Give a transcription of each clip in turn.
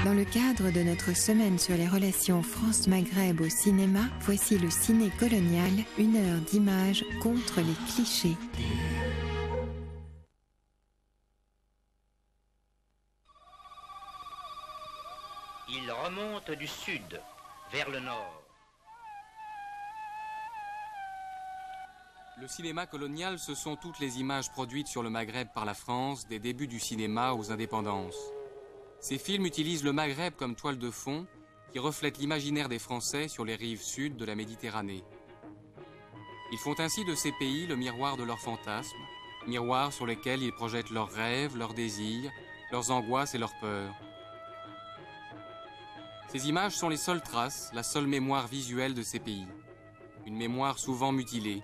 Dans le cadre de notre semaine sur les relations France-Maghreb au cinéma, voici le ciné colonial, 1 heure d'images contre les clichés. Il remonte du sud vers le nord. Le cinéma colonial, ce sont toutes les images produites sur le Maghreb par la France, des débuts du cinéma aux indépendances. Ces films utilisent le Maghreb comme toile de fond qui reflète l'imaginaire des Français sur les rives sud de la Méditerranée. Ils font ainsi de ces pays le miroir de leurs fantasmes, miroir sur lesquels ils projettent leurs rêves, leurs désirs, leurs angoisses et leurs peurs. Ces images sont les seules traces, la seule mémoire visuelle de ces pays. Une mémoire souvent mutilée.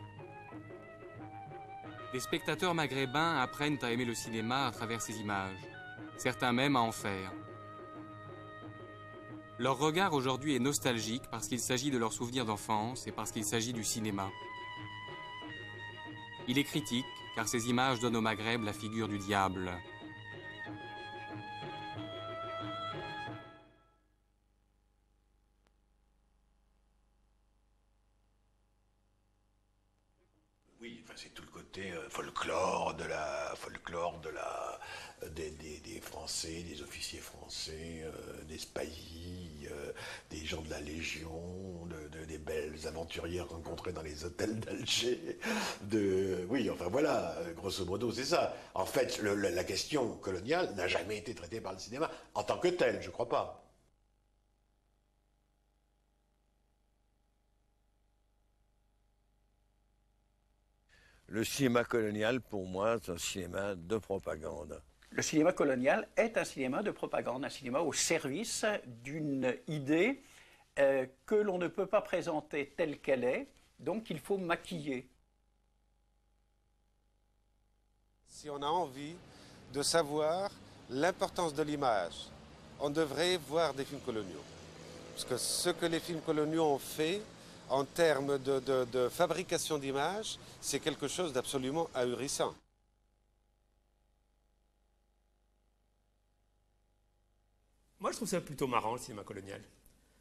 Les spectateurs maghrébins apprennent à aimer le cinéma à travers ces images. Certains même à en faire. Leur regard aujourd'hui est nostalgique parce qu'il s'agit de leurs souvenirs d'enfance et parce qu'il s'agit du cinéma. Il est critique car ces images donnent au Maghreb la figure du diable. Oui, enfin, c'est tout le côté des Français, des officiers français, des spahis, des gens de la Légion, des belles aventurières rencontrées dans les hôtels d'Alger. Oui, enfin voilà, grosso modo, c'est ça. En fait, la question coloniale n'a jamais été traitée par le cinéma en tant que telle, je crois pas. Le cinéma colonial, pour moi, c'est un cinéma de propagande. Le cinéma colonial est un cinéma de propagande, un cinéma au service d'une idée que l'on ne peut pas présenter telle qu'elle est, donc il faut maquiller. Si on a envie de savoir l'importance de l'image, on devrait voir des films coloniaux. Parce que ce que les films coloniaux ont fait, en termes de fabrication d'images, c'est quelque chose d'absolument ahurissant. Moi, je trouve ça plutôt marrant, le cinéma colonial.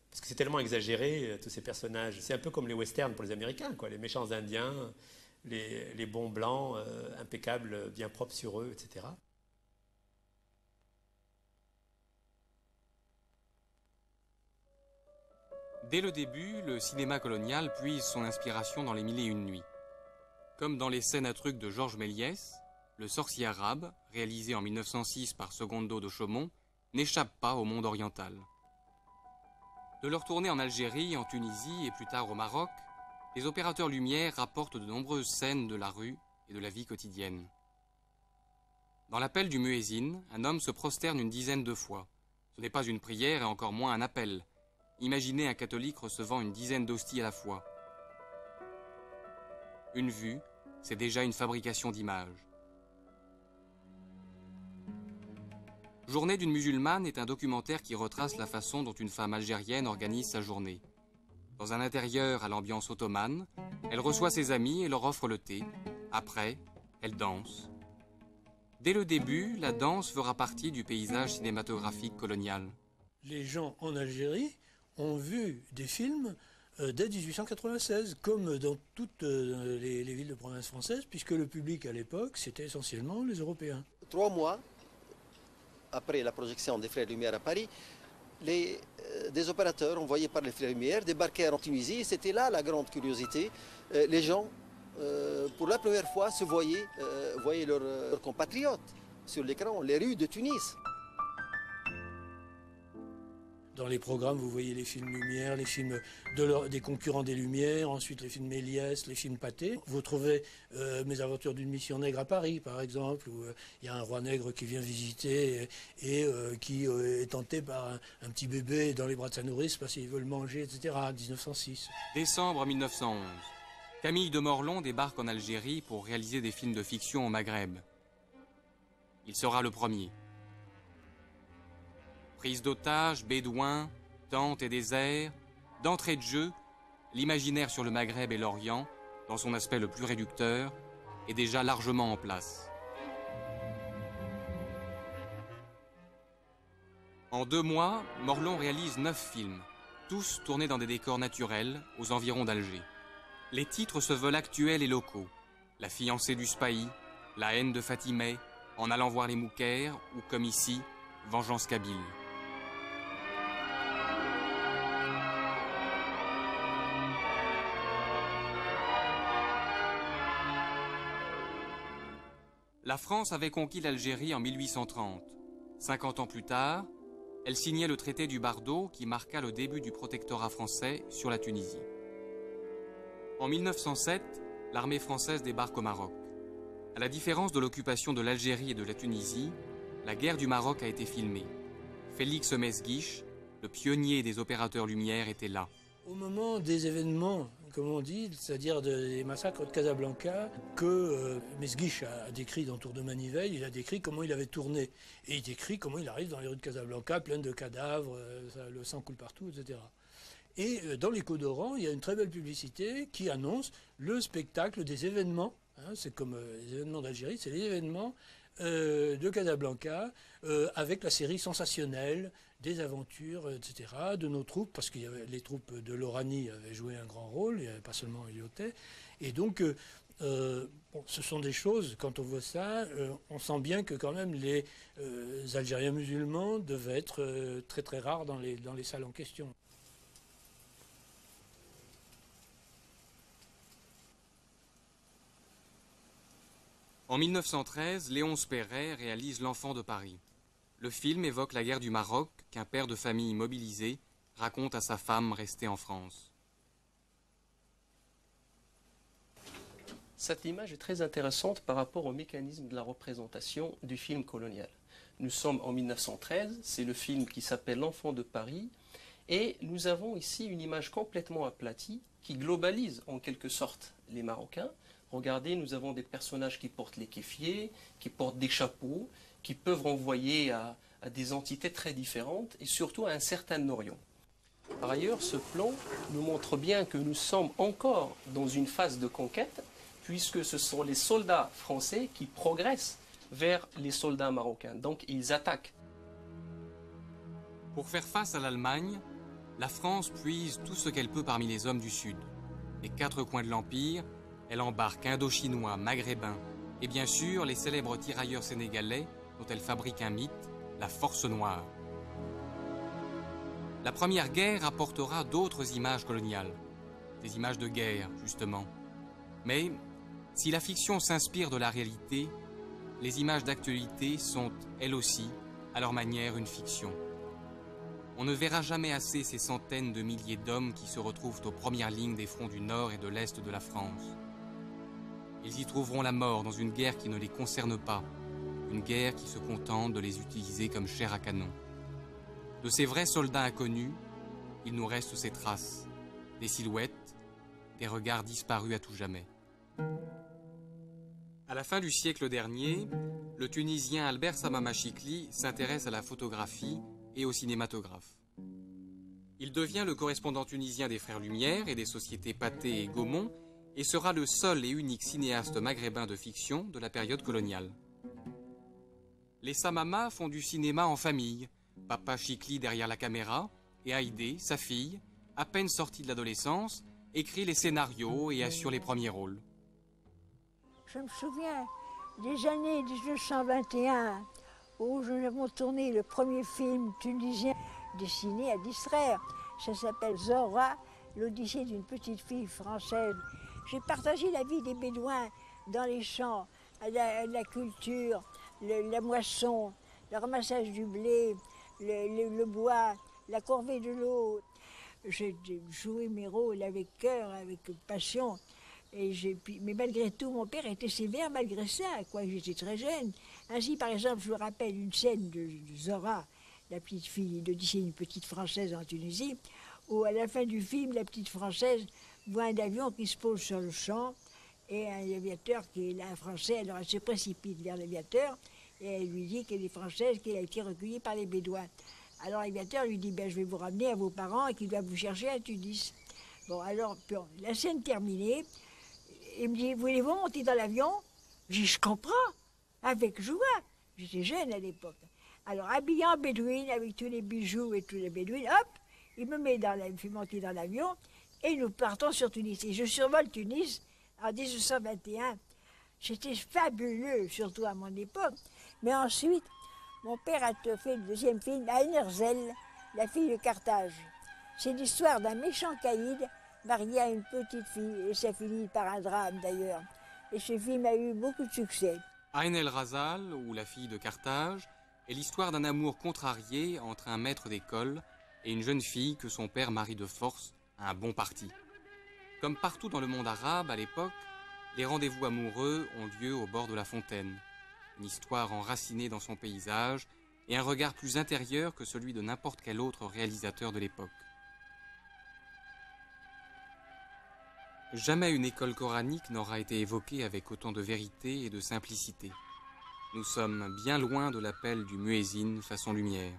Parce que c'est tellement exagéré, tous ces personnages. C'est un peu comme les westerns pour les Américains, quoi. Les méchants indiens, les bons blancs, impeccables, bien propres sur eux, etc. Dès le début, le cinéma colonial puise son inspiration dans les Mille et une nuits. Comme dans les scènes à trucs de Georges Méliès, Le sorcier arabe, réalisé en 1906 par Secondo de Chaumont, n'échappe pas au monde oriental. De leur tournée en Algérie, en Tunisie et plus tard au Maroc, les opérateurs Lumière rapportent de nombreuses scènes de la rue et de la vie quotidienne. Dans l'appel du muezzin, un homme se prosterne une dizaine de fois. Ce n'est pas une prière et encore moins un appel. Imaginez un catholique recevant une dizaine d'hosties à la fois. Une vue, c'est déjà une fabrication d'images. Journée d'une musulmane est un documentaire qui retrace la façon dont une femme algérienne organise sa journée. Dans un intérieur à l'ambiance ottomane, elle reçoit ses amis et leur offre le thé. Après, elle danse. Dès le début, la danse fera partie du paysage cinématographique colonial. Les gens en Algérie ont vu des films dès 1896, comme dans toutes les villes de province françaises, puisque le public à l'époque, c'était essentiellement les Européens. 3 mois après la projection des Frères Lumière à Paris, des opérateurs envoyés par les Frères Lumière débarquèrent en Tunisie, et c'était là la grande curiosité. Les gens, pour la première fois, voyaient leurs compatriotes sur l'écran, les rues de Tunis. Dans les programmes, vous voyez les films Lumière, les films des concurrents des Lumières, ensuite les films Méliès, les films Pathé. Vous trouvez Mes aventures d'une mission nègre à Paris, par exemple, où il y a un roi nègre qui vient visiter et qui est tenté par un petit bébé dans les bras de sa nourrice parce qu'il veut le manger, etc., 1906. Décembre 1911. Camille de Morlon débarque en Algérie pour réaliser des films de fiction au Maghreb. Il sera le premier. Prise d'otages, bédouins, tentes et déserts, d'entrée de jeu, l'imaginaire sur le Maghreb et l'Orient, dans son aspect le plus réducteur, est déjà largement en place. En 2 mois, Morlon réalise 9 films, tous tournés dans des décors naturels, aux environs d'Alger. Les titres se veulent actuels et locaux. La fiancée du Spahi, La haine de Fatimé, En allant voir les Mouquères, ou comme ici, Vengeance kabyle. La France avait conquis l'Algérie en 1830. 50 ans plus tard, elle signait le traité du Bardo qui marqua le début du protectorat français sur la Tunisie. En 1907, l'armée française débarque au Maroc. À la différence de l'occupation de l'Algérie et de la Tunisie, la guerre du Maroc a été filmée. Félix Mesguich, le pionnier des opérateurs lumière, était là. Au moment des événements, comme on dit, c'est-à-dire des massacres de Casablanca, que Mesguich a décrit dans Tour de Manivelle, il a décrit comment il avait tourné. Et il décrit comment il arrive dans les rues de Casablanca, pleines de cadavres, le sang coule partout, etc. Et dans l'écho d'Oran, il y a une très belle publicité qui annonce le spectacle des événements. Hein, c'est comme les événements d'Algérie, c'est les événements de Casablanca, avec la série sensationnelle, des aventures, etc., de nos troupes, parce que les troupes de l'Oranie avaient joué un grand rôle, il n'y avait pas seulement Lyotet. Et donc, bon, ce sont des choses, quand on voit ça, on sent bien que quand même les Algériens musulmans devaient être très très rares dans les salles en question. En 1913, Léonce Perret réalise L'Enfant de Paris. Le film évoque la guerre du Maroc qu'un père de famille mobilisé raconte à sa femme restée en France. Cette image est très intéressante par rapport au mécanisme de la représentation du film colonial. Nous sommes en 1913, c'est le film qui s'appelle L'Enfant de Paris, et nous avons ici une image complètement aplatie qui globalise en quelque sorte les Marocains. Regardez, nous avons des personnages qui portent les kéfiers, qui portent des chapeaux, qui peuvent renvoyer à des entités très différentes et surtout à un certain Orient. Par ailleurs, ce plan nous montre bien que nous sommes encore dans une phase de conquête, puisque ce sont les soldats français qui progressent vers les soldats marocains. Donc ils attaquent. Pour faire face à l'Allemagne, la France puise tout ce qu'elle peut parmi les hommes du Sud. Des 4 coins de l'Empire, elle embarque Indochinois, Maghrébins et bien sûr les célèbres tirailleurs sénégalais dont elle fabrique un mythe, la Force Noire. La Première Guerre apportera d'autres images coloniales, des images de guerre justement. Mais si la fiction s'inspire de la réalité, les images d'actualité sont, elles aussi, à leur manière, une fiction. On ne verra jamais assez ces centaines de milliers d'hommes qui se retrouvent aux premières lignes des fronts du nord et de l'est de la France. Ils y trouveront la mort dans une guerre qui ne les concerne pas, une guerre qui se contente de les utiliser comme chair à canon. De ces vrais soldats inconnus, il nous reste ces traces, des silhouettes, des regards disparus à tout jamais. À la fin du siècle dernier, le Tunisien Albert Samama Chikli s'intéresse à la photographie et au cinématographe. Il devient le correspondant tunisien des Frères Lumière et des sociétés Pathé et Gaumont et sera le seul et unique cinéaste maghrébin de fiction de la période coloniale. Les Samama font du cinéma en famille, papa Chikli derrière la caméra et Haïdé, sa fille, à peine sortie de l'adolescence, écrit les scénarios et assure les premiers rôles. Je me souviens des années 1921 où nous avons tourné le premier film tunisien destiné à distraire. Ça s'appelle Zora, l'Odyssée d'une petite fille française. J'ai partagé la vie des Bédouins dans les champs, la culture, la moisson, le ramassage du blé, le bois, la corvée de l'eau. J'ai joué mes rôles avec cœur, avec passion. Mais malgré tout, mon père était sévère malgré ça, quoi. J'étais très jeune. Ainsi, par exemple, je me rappelle une scène de Zora, la petite fille d'Odyssée, une petite Française en Tunisie, où à la fin du film, la petite Française voit un avion qui se pose sur le champ et un aviateur qui est là, un Français, alors elle se précipite vers l'aviateur et elle lui dit qu'elle est française, qu'elle a été recueillie par les Bédouins. Alors l'aviateur lui dit, ben, je vais vous ramener à vos parents et qu'ils doivent vous chercher à Tunis. Bon, alors, la scène terminée, il me dit, voulez-vous monter dans l'avion? J'ai dit, je comprends, avec joie. J'étais jeune à l'époque. Alors, habillé en bédouine, avec tous les bijoux et tous les bédouines, hop, il me fait monter dans l'avion et nous partons sur Tunis. Et je survole Tunis en 1821. C'était fabuleux, surtout à mon époque. Mais ensuite, mon père a fait le deuxième film, Aïn Erzel, la fille de Carthage. C'est l'histoire d'un méchant caïd marié à une petite fille, et ça finit par un drame d'ailleurs. Et ce film a eu beaucoup de succès. Aïn el-Razal, ou la fille de Carthage, est l'histoire d'un amour contrarié entre un maître d'école et une jeune fille que son père marie de force à un bon parti. Comme partout dans le monde arabe à l'époque, les rendez-vous amoureux ont lieu au bord de la fontaine. Une histoire enracinée dans son paysage et un regard plus intérieur que celui de n'importe quel autre réalisateur de l'époque. Jamais une école coranique n'aura été évoquée avec autant de vérité et de simplicité. Nous sommes bien loin de l'appel du muezzin façon lumière.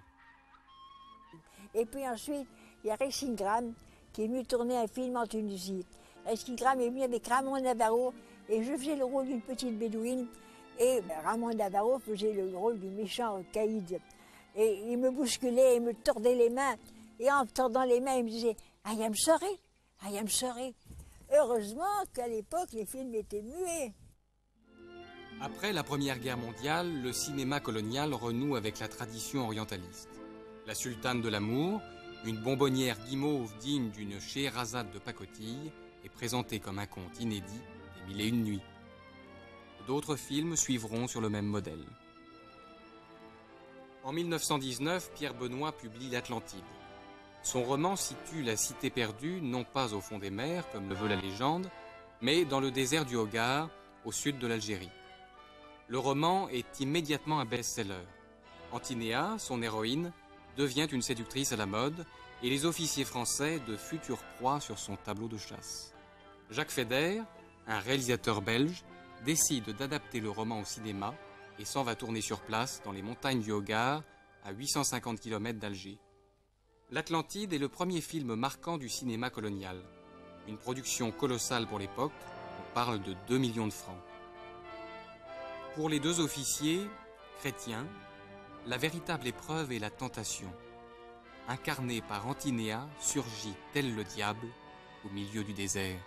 Et puis ensuite, il y a Racine Graham qui est venu tourner un film en Tunisie. Racine Graham est venu avec Ramon Navarro et je faisais le rôle d'une petite bédouine et Ramon Navarro faisait le rôle du méchant caïd. Et il me bousculait, il me tordait les mains et en me tordant les mains, il me disait « I am sorry, I am sorry ». Heureusement qu'à l'époque, les films étaient muets. Après la Première Guerre mondiale, le cinéma colonial renoue avec la tradition orientaliste. La sultane de l'amour, une bonbonnière guimauve digne d'une Scheherazade de pacotille, est présentée comme un conte inédit des Mille et une nuits. D'autres films suivront sur le même modèle. En 1919, Pierre Benoît publie L'Atlantide. Son roman situe la cité perdue non pas au fond des mers, comme le veut la légende, mais dans le désert du Hogar, au sud de l'Algérie. Le roman est immédiatement un best-seller. Antinéa, son héroïne, devient une séductrice à la mode et les officiers français de futures proies sur son tableau de chasse. Jacques Feder, un réalisateur belge, décide d'adapter le roman au cinéma et s'en va tourner sur place dans les montagnes du Hogar, à 850 km d'Alger. L'Atlantide est le premier film marquant du cinéma colonial. Une production colossale pour l'époque, on parle de 2 millions de francs. Pour les deux officiers, chrétiens, la véritable épreuve est la tentation. Incarnée par Antinéa, surgit tel le diable au milieu du désert.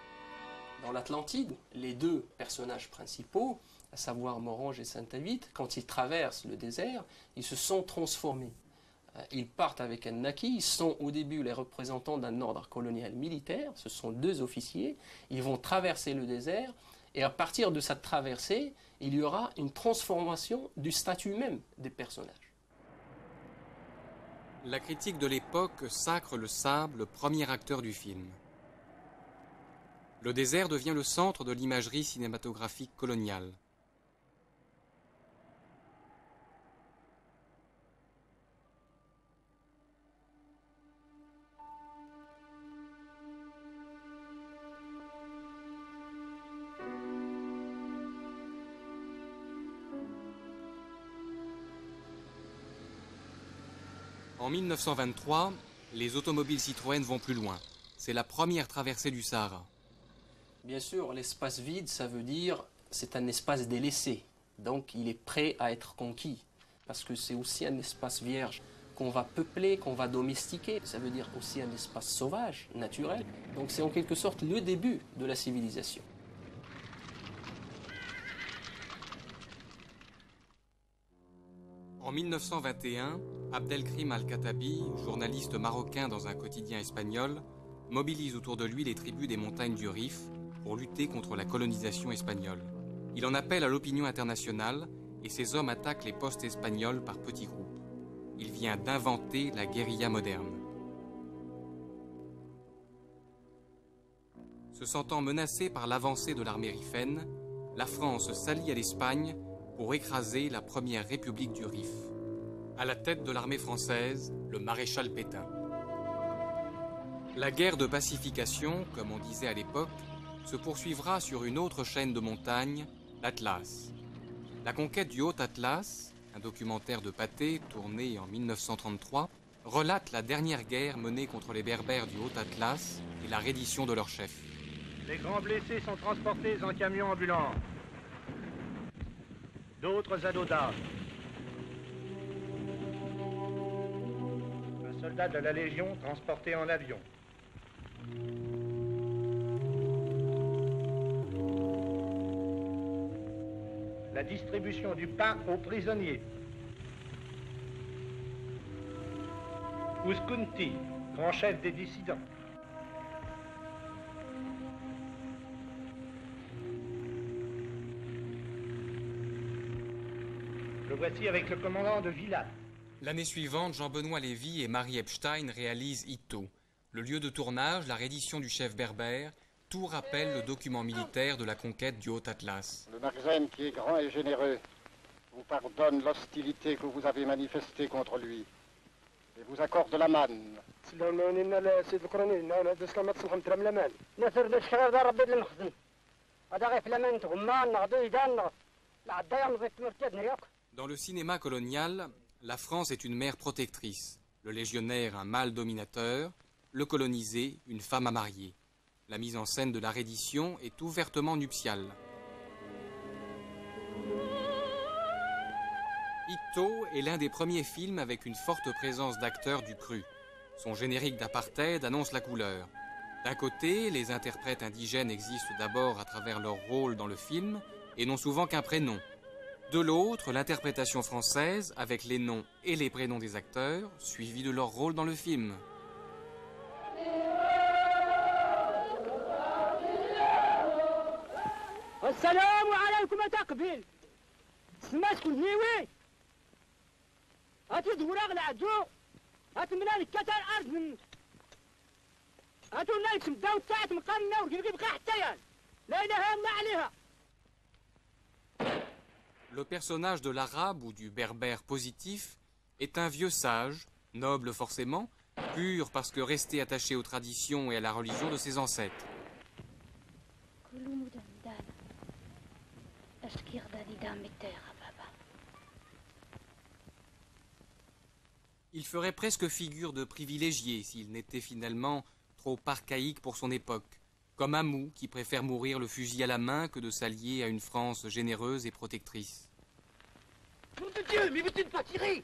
Dans l'Atlantide, les deux personnages principaux, à savoir Morange et Saint-Avite, quand ils traversent le désert, ils se sont transformés. Ils partent avec un naquis, ils sont au début les représentants d'un ordre colonial militaire, ce sont deux officiers, ils vont traverser le désert et à partir de cette traversée, il y aura une transformation du statut même des personnages. La critique de l'époque sacre le sable, premier acteur du film. Le désert devient le centre de l'imagerie cinématographique coloniale. En 1923, les automobiles Citroën vont plus loin. C'est la première traversée du Sahara. Bien sûr, l'espace vide, ça veut dire c'est un espace délaissé. Donc il est prêt à être conquis. Parce que c'est aussi un espace vierge qu'on va peupler, qu'on va domestiquer. Ça veut dire aussi un espace sauvage, naturel. Donc c'est en quelque sorte le début de la civilisation. En 1921, Abdelkrim Al-Khattabi, journaliste marocain dans un quotidien espagnol, mobilise autour de lui les tribus des montagnes du Rif pour lutter contre la colonisation espagnole. Il en appelle à l'opinion internationale et ses hommes attaquent les postes espagnols par petits groupes. Il vient d'inventer la guérilla moderne. Se sentant menacée par l'avancée de l'armée riffaine, la France s'allie à l'Espagne pour écraser la première république du Rif. À la tête de l'armée française, le maréchal Pétain. La guerre de pacification, comme on disait à l'époque, se poursuivra sur une autre chaîne de montagnes, l'Atlas. La conquête du Haut-Atlas, un documentaire de Pathé tourné en 1933, relate la dernière guerre menée contre les Berbères du Haut-Atlas et la reddition de leur chef. Les grands blessés sont transportés en camions ambulants. D'autres à Doda. soldats de la Légion transportés en avion. La distribution du pain aux prisonniers. Ouskunti, grand chef des dissidents. Le voici avec le commandant de Villars. L'année suivante, Jean-Benoît Lévy et Marie Epstein réalisent Ito. Le lieu de tournage, la reddition du chef berbère, tout rappelle le document militaire de la conquête du Haut-Atlas. Le Maghreb, qui est grand et généreux, vous pardonne l'hostilité que vous avez manifestée contre lui et vous accorde la manne. Dans le cinéma colonial, la France est une mère protectrice, le légionnaire un mâle dominateur, le colonisé une femme à marier. La mise en scène de la reddition est ouvertement nuptiale. Ito est l'un des premiers films avec une forte présence d'acteurs du cru. Son générique d'apartheid annonce la couleur. D'un côté, les interprètes indigènes existent d'abord à travers leur rôle dans le film et n'ont souvent qu'un prénom. De l'autre, l'interprétation française avec les noms et les prénoms des acteurs, suivis de leur rôle dans le film. السلام عليكم تقبيل سماسكم نيوي هاتي دوراغ العدو هات ملان كتر الارض من هاتو نايكم داو تاعت مقامنا ويبقى حتى يان لا اله الا الله عليها. Le personnage de l'arabe ou du berbère positif est un vieux sage, noble forcément, pur parce que resté attaché aux traditions et à la religion de ses ancêtres. Il ferait presque figure de privilégié s'il n'était finalement trop archaïque pour son époque, comme Hamou qui préfère mourir le fusil à la main que de s'allier à une France généreuse et protectrice. Nom de Dieu, mais vous ne pas tirer.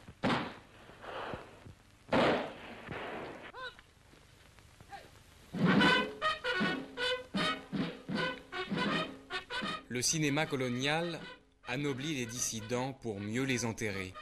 Le cinéma colonial anoblit les dissidents pour mieux les enterrer.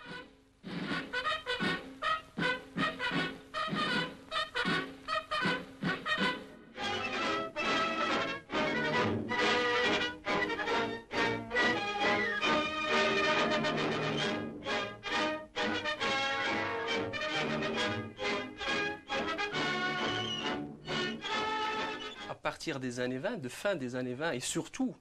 À partir des années 20, de fin des années 20 et surtout,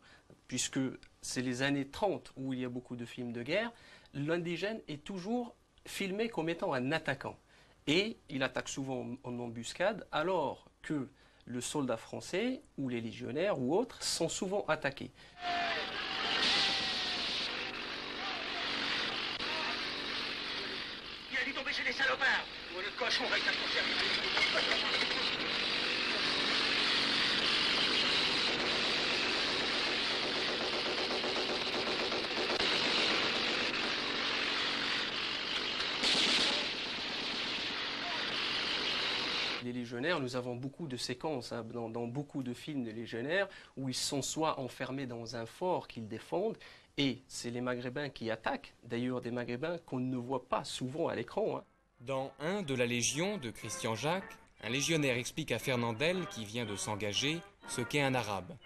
puisque c'est les années 30 où il y a beaucoup de films de guerre, l'indigène est toujours filmé comme étant un attaquant. Et il attaque souvent en embuscade, alors que le soldat français ou les légionnaires ou autres sont souvent attaqués. Il a dit tomber chez les salopards. Ou le cochon reste à conserver. Les légionnaires, nous avons beaucoup de séquences dans beaucoup de films de légionnaires où ils sont soit enfermés dans un fort qu'ils défendent, et c'est les Maghrébins qui attaquent, d'ailleurs des Maghrébins qu'on ne voit pas souvent à l'écran. Dans Un de la Légion de Christian Jacques, un légionnaire explique à Fernandel, qui vient de s'engager, ce qu'est un arabe.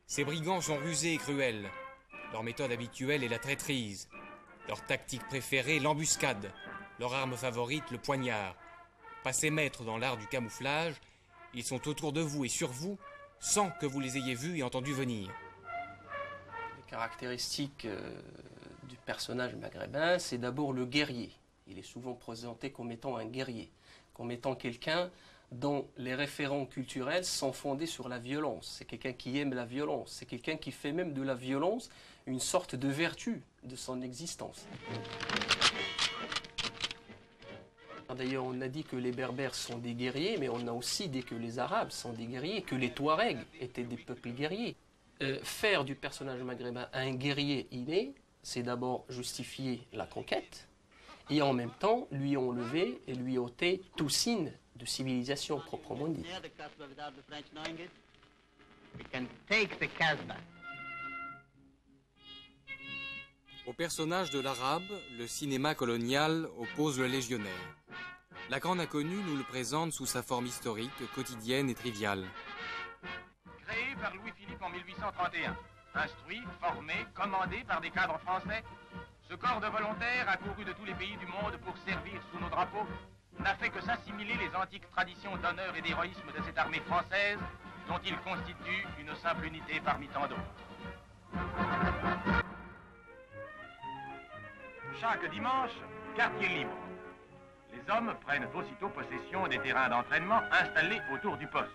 Ces brigands sont rusés et cruels. Leur méthode habituelle est la traîtrise. Leur tactique préférée, l'embuscade. Leur arme favorite, le poignard. Passés maîtres dans l'art du camouflage, ils sont autour de vous et sur vous, sans que vous les ayez vus et entendus venir. Les caractéristiques du personnage maghrébin, c'est d'abord le guerrier. Il est souvent présenté comme étant un guerrier, comme étant quelqu'un dont les référents culturels sont fondés sur la violence. C'est quelqu'un qui aime la violence, c'est quelqu'un qui fait même de la violence une sorte de vertu de son existence. D'ailleurs, on a dit que les Berbères sont des guerriers, mais on a aussi dit que les Arabes sont des guerriers, que les Touaregs étaient des peuples guerriers. Faire du personnage maghrébin un guerrier inné, c'est d'abord justifier la conquête, et en même temps lui enlever et lui ôter tout signe de civilisation proprement dit. Au personnage de l'arabe, le cinéma colonial oppose le légionnaire. La grande inconnue nous le présente sous sa forme historique, quotidienne et triviale. Créé par Louis-Philippe en 1831, instruit, formé, commandé par des cadres français, ce corps de volontaires accouru de tous les pays du monde pour servir sous nos drapeaux n'a fait que s'assimiler les antiques traditions d'honneur et d'héroïsme de cette armée française dont il constitue une simple unité parmi tant d'autres. Chaque dimanche, quartier libre. Les hommes prennent aussitôt possession des terrains d'entraînement installés autour du poste.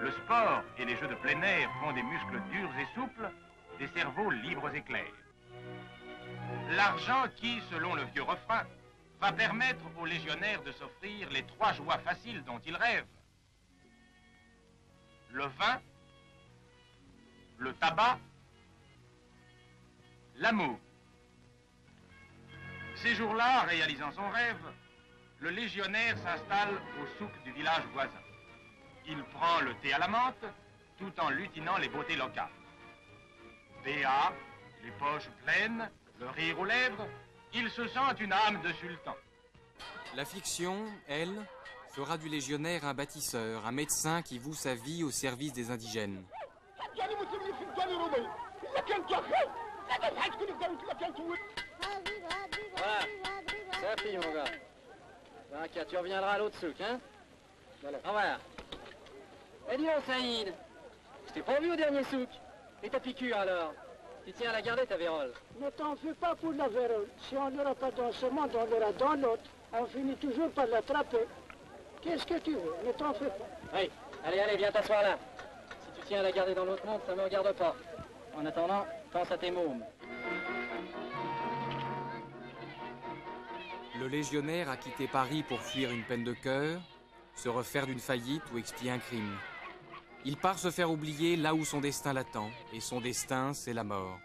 Le sport et les jeux de plein air font des muscles durs et souples, des cerveaux libres et clairs. L'argent qui, selon le vieux refrain, va permettre aux légionnaires de s'offrir les 3 joies faciles dont ils rêvent. Le vin, le tabac, l'amour. Ces jours-là, réalisant son rêve, le légionnaire s'installe au souk du village voisin. Il prend le thé à la menthe, tout en lutinant les beautés locales. Béat, les poches pleines, le rire aux lèvres, il se sent une âme de sultan. La fiction, elle, fera du légionnaire un bâtisseur, un médecin qui voue sa vie au service des indigènes. Voilà, ça fille mon gars. Tiens, tu reviendras à l'autre souk, hein? Voilà. Au revoir. Eh dis donc, Saïd, je t'ai pas vu au dernier souk. Et ta piqûre alors? Tu tiens à la garder ta vérole? Ne t'en fais pas pour la vérole. Si on l'aura pas dans ce monde, on l'aura dans l'autre. On finit toujours par l'attraper. Qu'est-ce que tu veux? Ne t'en fais pas. Oui, allez, viens t'asseoir là. Si tu tiens à la garder dans l'autre monde, ça me regarde pas. En attendant, pense à tes mômes. Le légionnaire a quitté Paris pour fuir une peine de cœur, se refaire d'une faillite ou expier un crime. Il part se faire oublier là où son destin l'attend, et son destin, c'est la mort.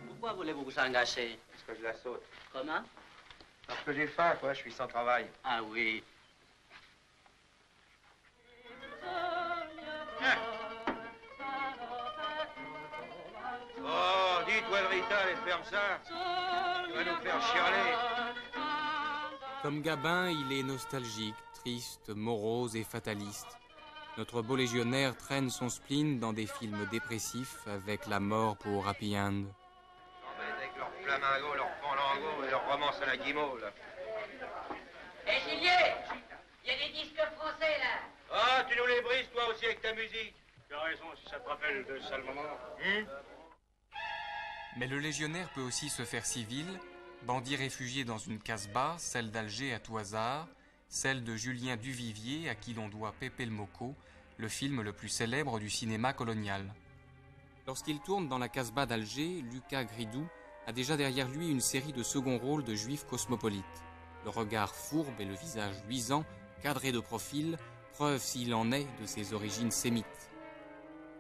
Pourquoi voulez-vous vous engager? Parce que je la saute. Comment? Parce que j'ai faim, quoi, je suis sans travail. Ah oui. Oh, dites, Walrita, allez, ferme ça. Tu vas nous faire chialer. Comme Gabin, il est nostalgique, triste, morose et fataliste. Notre beau légionnaire traîne son spleen dans des films dépressifs avec la mort pour happy end. Avec leur flamingo, leur fandango et leur romance à la guimauve. Hé, Gillier, il y a des disques français, là. Ah, tu nous les brises, toi aussi, avec ta musique. Tu as raison, si ça te rappelle de sales moments. Mais le légionnaire peut aussi se faire civil, bandit réfugié dans une casbah, celle d'Alger à tout hasard, celle de Julien Duvivier à qui l'on doit Pépé le Moko, le film le plus célèbre du cinéma colonial. Lorsqu'il tourne dans la casbah d'Alger, Lucas Gridou a déjà derrière lui une série de seconds rôles de juifs cosmopolites. Le regard fourbe et le visage luisant, cadré de profil, preuve s'il en est de ses origines sémites.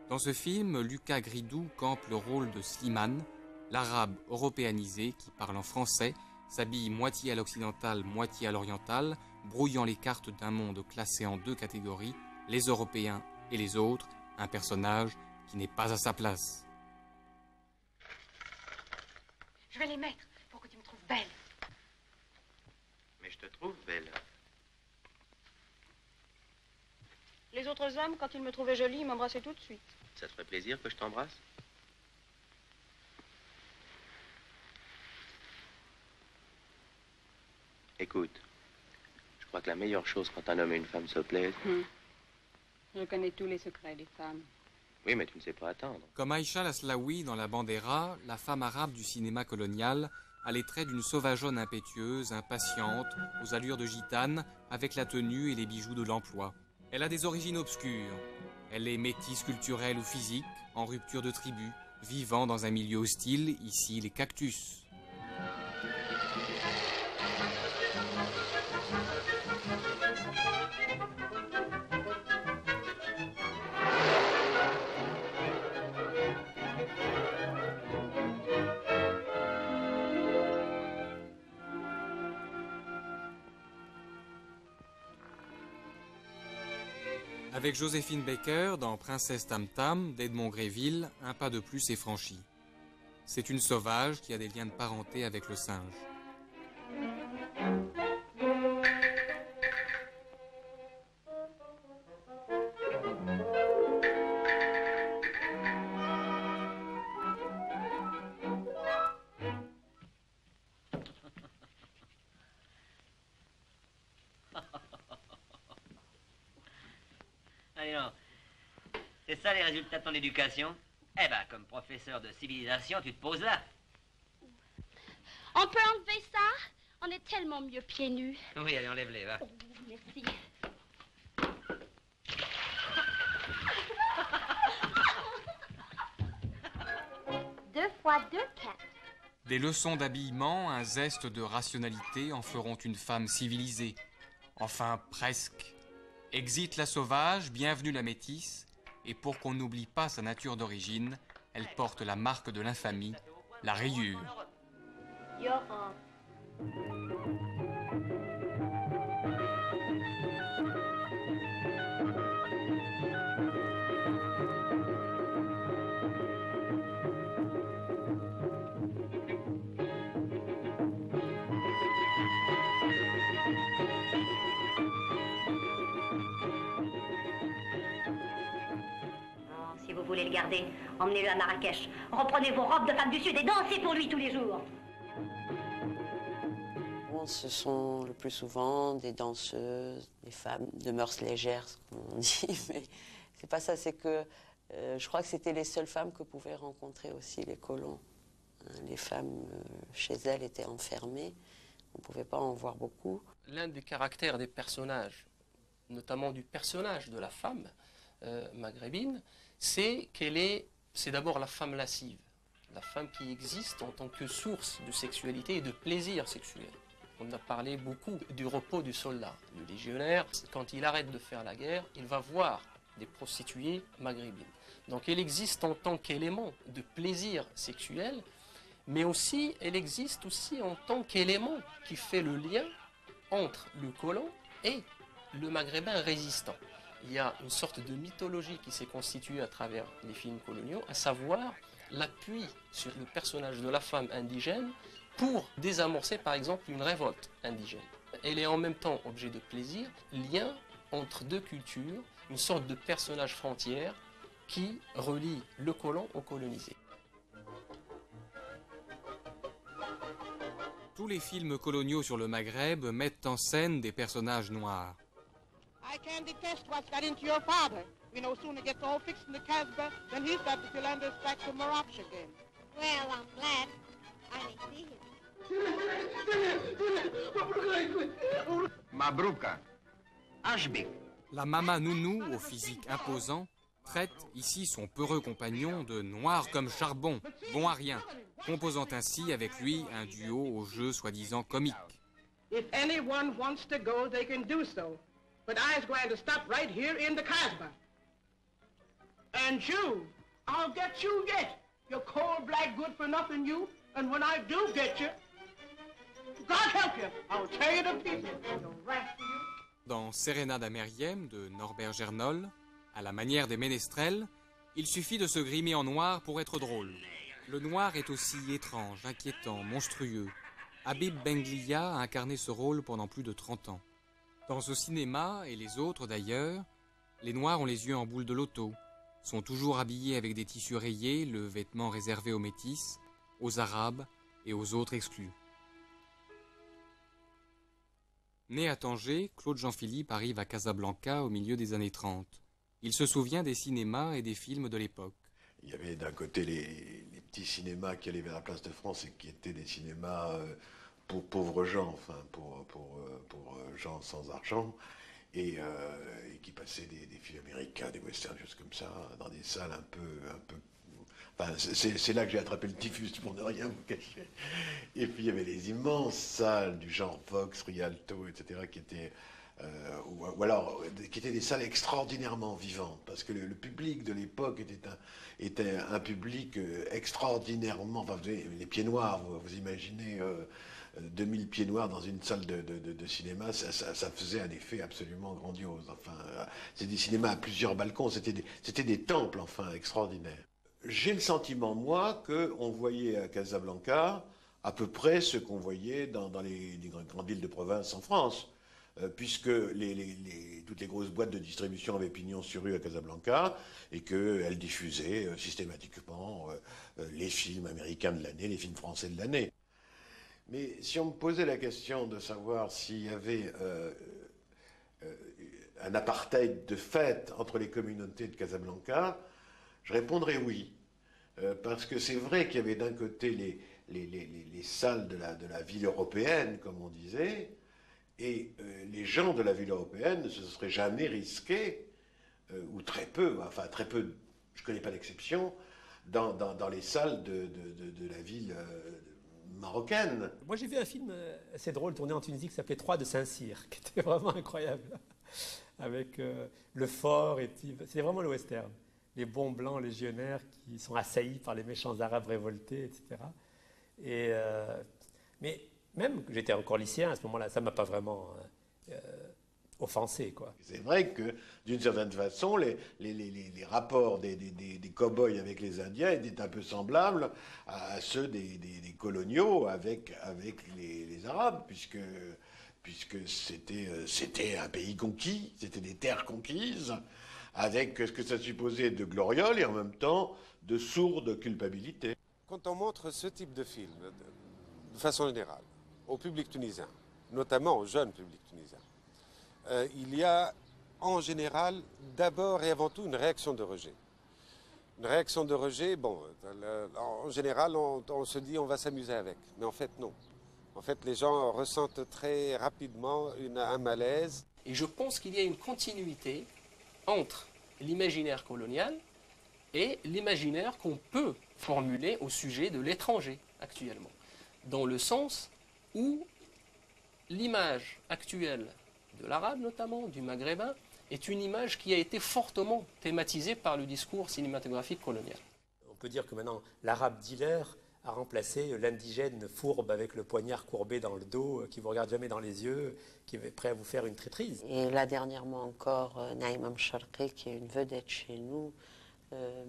Dans ce film, Lucas Gridou campe le rôle de Slimane, l'arabe européanisé qui parle en français, s'habille moitié à l'occidental, moitié à l'oriental, brouillant les cartes d'un monde classé en 2 catégories, les Européens et les autres, un personnage qui n'est pas à sa place. Je vais les mettre pour que tu me trouves belle. Mais je te trouve belle. Les autres hommes, quand ils me trouvaient jolie, ils m'embrassaient tout de suite. Ça te ferait plaisir que je t'embrasse? Écoute, je crois que la meilleure chose quand un homme et une femme se plaisent... Je connais tous les secrets des femmes. Oui, mais tu ne sais pas attendre. Comme Aïcha Laslaoui dans La Bandera, la femme arabe du cinéma colonial a les traits d'une sauvageonne impétueuse, impatiente, aux allures de gitane, avec la tenue et les bijoux de l'emploi. Elle a des origines obscures. Elle est métisse culturelle ou physique, en rupture de tribu, vivant dans un milieu hostile, ici les cactus. Avec Joséphine Baker, dans Princesse Tam Tam d'Edmond Gréville, un pas de plus est franchi. C'est une sauvage qui a des liens de parenté avec le singe. Allez non, c'est ça les résultats de ton éducation? Eh ben, comme professeur de civilisation, tu te poses là. On peut enlever ça? On est tellement mieux pieds nus. Oui, allez, enlève-les, va. Oh, merci. Deux fois deux, quatre. Des leçons d'habillement, un zeste de rationalité en feront une femme civilisée. Enfin, presque. Exit la sauvage, bienvenue la métisse, et pour qu'on n'oublie pas sa nature d'origine, elle porte la marque de l'infamie, la rayure. Si vous voulez le garder, emmenez-le à Marrakech. Reprenez vos robes de femme du Sud et dansez pour lui tous les jours. Bon, ce sont le plus souvent des danseuses, des femmes de mœurs légères, comme on dit, mais c'est pas ça, c'est que je crois que c'était les seules femmes que pouvaient rencontrer aussi les colons. Les femmes, chez elles, étaient enfermées, on ne pouvait pas en voir beaucoup. L'un des caractères des personnages, notamment du personnage de la femme maghrébine, c'est c'est d'abord la femme lascive, la femme qui existe en tant que source de sexualité et de plaisir sexuel. On a parlé beaucoup du repos du soldat. Le légionnaire, quand il arrête de faire la guerre, il va voir des prostituées maghrébines. Donc elle existe en tant qu'élément de plaisir sexuel, mais aussi elle existe aussi en tant qu'élément qui fait le lien entre le colon et le maghrébin résistant. Il y a une sorte de mythologie qui s'est constituée à travers les films coloniaux, à savoir l'appui sur le personnage de la femme indigène pour désamorcer par exemple une révolte indigène. Elle est en même temps objet de plaisir, lien entre deux cultures, une sorte de personnage frontière qui relie le colon au colonisé. Tous les films coloniaux sur le Maghreb mettent en scène des personnages noirs. I can detest what's got into your father. We no sooner gets all fixed in the Casbah than he's got the Philanders back to Morocco again. Well, I'm glad. I may see him. Mabrouka. Ashbik. La Mama Nounou, au physique imposant, traite ici son peureux compagnon de noir comme charbon, bon à rien, composant ainsi avec lui un duo au jeu soi-disant comique. If anyone wants to go, they can do so. But I's going to stop right here in the Casbah. And you, I'll get you yet. You cold black good for nothing you. And when I do get you, God help you, I'll tear you to pieces. You rascal. Dans Sérénade à Meriem de Norbert Gernol, à la manière des ménestrels, il suffit de se grimer en noir pour être drôle. Le noir est aussi étrange, inquiétant, monstrueux. Habib Bengliya a incarné ce rôle pendant plus de 30 ans. Dans ce cinéma, et les autres d'ailleurs, les Noirs ont les yeux en boule de loto, sont toujours habillés avec des tissus rayés, le vêtement réservé aux métis, aux Arabes et aux autres exclus. Né à Tanger, Claude Jean-Philippe arrive à Casablanca au milieu des années 30. Il se souvient des cinémas et des films de l'époque. Il y avait d'un côté les petits cinémas qui allaient vers la place de France et qui étaient des cinémas pour pauvres gens, enfin pour gens sans argent, et qui passaient des films américains, des westerns, choses comme ça, dans des salles un peu. Enfin, c'est là que j'ai attrapé le typhus, pour ne rien vous cacher. Et puis il y avait les immenses salles du genre Vox, Rialto, etc., qui étaient ou alors qui étaient des salles extraordinairement vivantes, parce que le public de l'époque était un public extraordinairement, enfin vous avez les pieds noirs, vous imaginez 2000 pieds noirs dans une salle de cinéma, ça faisait un effet absolument grandiose. Enfin, c'est des cinémas à plusieurs balcons, c'était des temples, enfin, extraordinaires. J'ai le sentiment, moi, qu'on voyait à Casablanca à peu près ce qu'on voyait dans les grandes villes de province en France, puisque toutes les grosses boîtes de distribution avaient pignon sur rue à Casablanca et qu'elles diffusaient systématiquement les films américains de l'année, les films français de l'année. Mais si on me posait la question de savoir s'il y avait un apartheid de fait entre les communautés de Casablanca, je répondrais oui. Parce que c'est vrai qu'il y avait d'un côté les salles de la ville européenne, comme on disait, et les gens de la ville européenne ne se seraient jamais risqués, ou très peu, enfin très peu, je ne connais pas d'exception, dans les salles de la ville marocaine. Moi j'ai vu un film assez drôle tourné en Tunisie qui s'appelait 3 de Saint-Cyr, qui était vraiment incroyable, avec le fort, et puis c'était vraiment le western. Les bons blancs légionnaires qui sont assaillis par les méchants arabes révoltés, etc. Mais même que j'étais encore lycéen à ce moment-là, ça ne m'a pas vraiment offensé, quoi. C'est vrai que, d'une certaine façon, les rapports des cow-boys avec les Indiens étaient un peu semblables à ceux des coloniaux avec les Arabes, puisque c'était un pays conquis, c'était des terres conquises, avec ce que ça supposait de gloriole et en même temps de sourde culpabilité. Quand on montre ce type de film, de façon générale, au public tunisien, notamment au jeune public tunisien, il y a en général d'abord et avant tout une réaction de rejet. Une réaction de rejet, bon, en général on se dit on va s'amuser avec, mais en fait non. En fait les gens ressentent très rapidement un malaise. Et je pense qu'il y a une continuité entre l'imaginaire colonial et l'imaginaire qu'on peut formuler au sujet de l'étranger actuellement, dans le sens où l'image actuelle de l'arabe notamment, du maghrébin, est une image qui a été fortement thématisée par le discours cinématographique colonial. On peut dire que maintenant l'arabe dealer a remplacé l'indigène fourbe avec le poignard courbé dans le dos, qui ne vous regarde jamais dans les yeux, qui est prêt à vous faire une traîtrise. Et là, dernièrement encore, Naïma Mcharqi, qui est une vedette chez nous,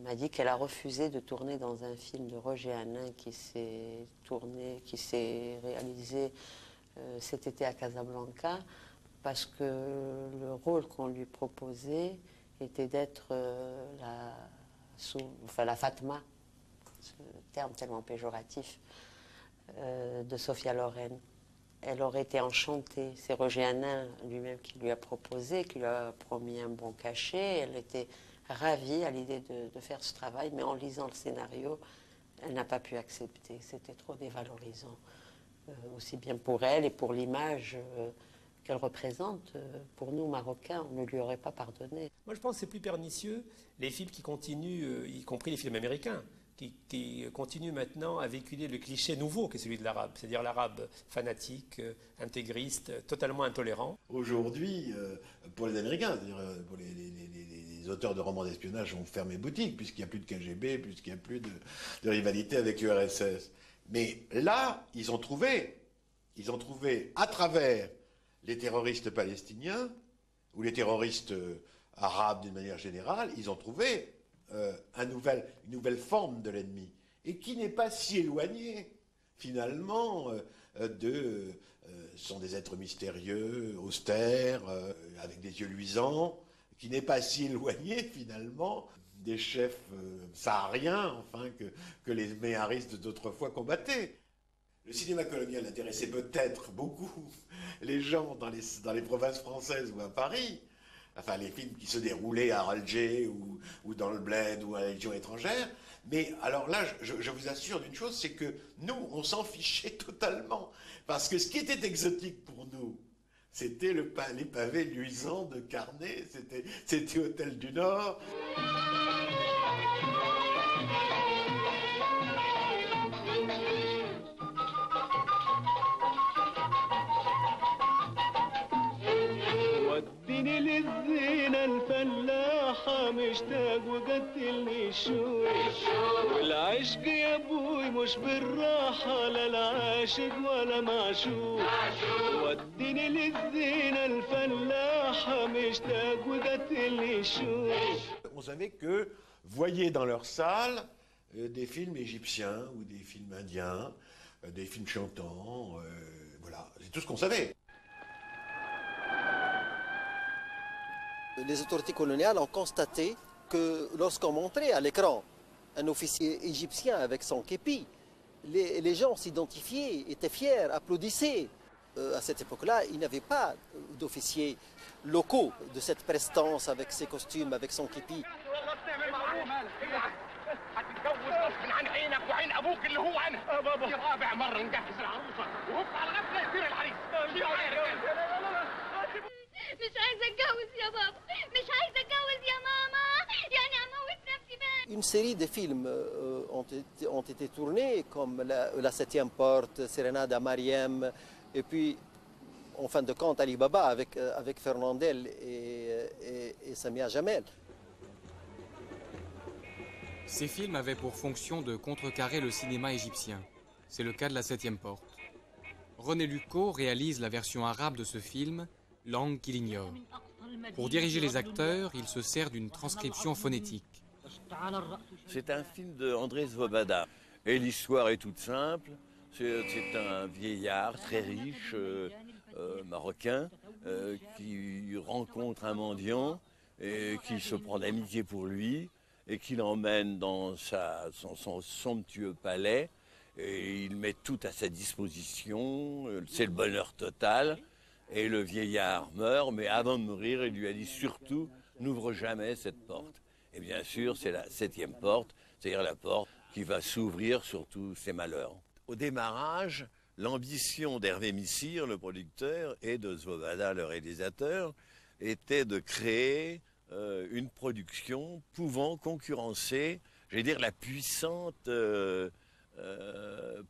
m'a dit qu'elle a refusé de tourner dans un film de Roger Hanin qui s'est réalisé cet été à Casablanca, parce que le rôle qu'on lui proposait était d'être la Fatma, ce terme tellement péjoratif, de Sophia Loren. Elle aurait été enchantée. C'est Roger Hanin lui-même qui lui a proposé, qui lui a promis un bon cachet. Elle était ravie à l'idée de faire ce travail, mais en lisant le scénario, elle n'a pas pu accepter. C'était trop dévalorisant, aussi bien pour elle et pour l'image qu'elle représente. Pour nous, Marocains, on ne lui aurait pas pardonné. Moi, je pense que c'est plus pernicieux, les films qui continuent, y compris les films américains, qui continuent maintenant à véhiculer le cliché nouveau qui est celui de l'arabe, c'est-à-dire l'arabe fanatique, intégriste, totalement intolérant. Aujourd'hui, pour les Américains, c'est-à-dire pour les auteurs de romans d'espionnage ont fermé boutique, puisqu'il n'y a plus de KGB, puisqu'il n'y a plus de rivalité avec l'URSS. Mais là, ils ont trouvé à travers les terroristes palestiniens, ou les terroristes arabes d'une manière générale, ils ont trouvé une nouvelle forme de l'ennemi, et qui n'est pas si éloignée, finalement, sont des êtres mystérieux, austères, avec des yeux luisants, qui n'est pas si éloigné, finalement, des chefs sahariens, enfin, que les méharistes d'autrefois combattaient. Le cinéma colonial intéressait peut-être beaucoup les gens dans les provinces françaises ou à Paris, enfin les films qui se déroulaient à Alger ou dans le Bled ou à la Légion étrangère, mais alors là, je vous assure d'une chose, c'est que nous, on s'en fichait totalement, parce que ce qui était exotique pour nous, c'était les pavés luisants de Carnet, c'était Hôtel du Nord. وديني للزينة الفلاحة مشتاق وقتلني الشوق والعشق يا ابوي مش بالراحة لا العاشق ولا معشوق وديني للزينة الفلاحة مشتاق وقتلني الشوق. On savait que voyaient dans leur salle des films égyptiens ou des films indiens, des films chantants, voilà, c'est tout ce qu'on savait. Les autorités coloniales ont constaté que lorsqu'on montrait à l'écran un officier égyptien avec son képi, les gens s'identifiaient, étaient fiers, applaudissaient. À cette époque-là, il n'y avait pas d'officiers locaux de cette prestance avec ses costumes, avec son képi. Une série de films ont été tournés, comme La Septième Porte, Sérénade à Mariem, et puis, en fin de compte, Ali Baba avec Fernandel et Samia Jamel. Ces films avaient pour fonction de contrecarrer le cinéma égyptien. C'est le cas de La Septième Porte. René Lucot réalise la version arabe de ce film, Langue qu'il ignore. Pour diriger les acteurs, il se sert d'une transcription phonétique. C'est un film de André Svoboda. Et l'histoire est toute simple. C'est un vieillard très riche, marocain, qui rencontre un mendiant et qui se prend d'amitié pour lui et qui l'emmène dans son somptueux palais. Et il met tout à sa disposition. C'est le bonheur total. Et le vieillard meurt, mais avant de mourir, il lui a dit surtout, n'ouvre jamais cette porte. Et bien sûr, c'est la septième porte, c'est-à-dire la porte qui va s'ouvrir sur tous ses malheurs. Au démarrage, l'ambition d'Hervé Missire, le producteur, et de Svoboda, le réalisateur, était de créer une production pouvant concurrencer, j'allais dire, la puissante